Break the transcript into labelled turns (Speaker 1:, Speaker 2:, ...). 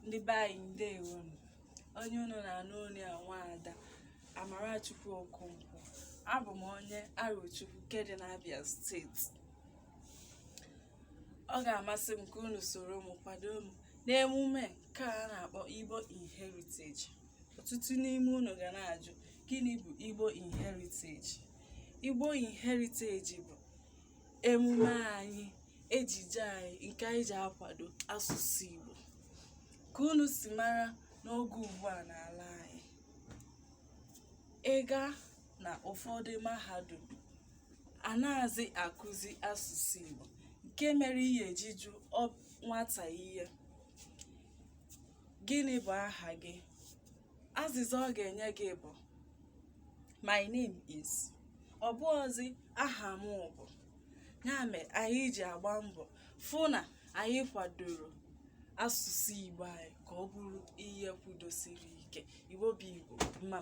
Speaker 1: Ndị be anyị ndewo. Onye unu na-anụ onu ya nwaada Amarachi Okonkwo. Abụ m onye Arochukwu nke dị n'Abia steeti. Ọ ga-amasị m ka unu soro m kwado m n'emume nke a na-akpọ Igbo Inheritage. Ọtụtụ n'ime unu ga na-ajụ, gịnị bụ Igbo Inheritage? Igbo Inheritage bụ emume anyị, ejije anyị nke anyị ji akwado asụsụ Igbo. Ka unu si mara n'oge ugbu a n'ala anyị, ịga na ụfọdụ mahadum anaghịzi akụzi asụsụ Igbo, nke mere ihe eji jụ nwata ihe, gịnị bụ aha gị? Azịza ọ ga-enye gị bụ my name is. Ọ bụghịzi aha m bụ. Ya mere anyị ji agba mbọ fụ na anyị kwadoro asụsụ Igbo anyị ka ọ bụrụ ihe kwudosiri ike. Igbo bụ Igbo, mma mma.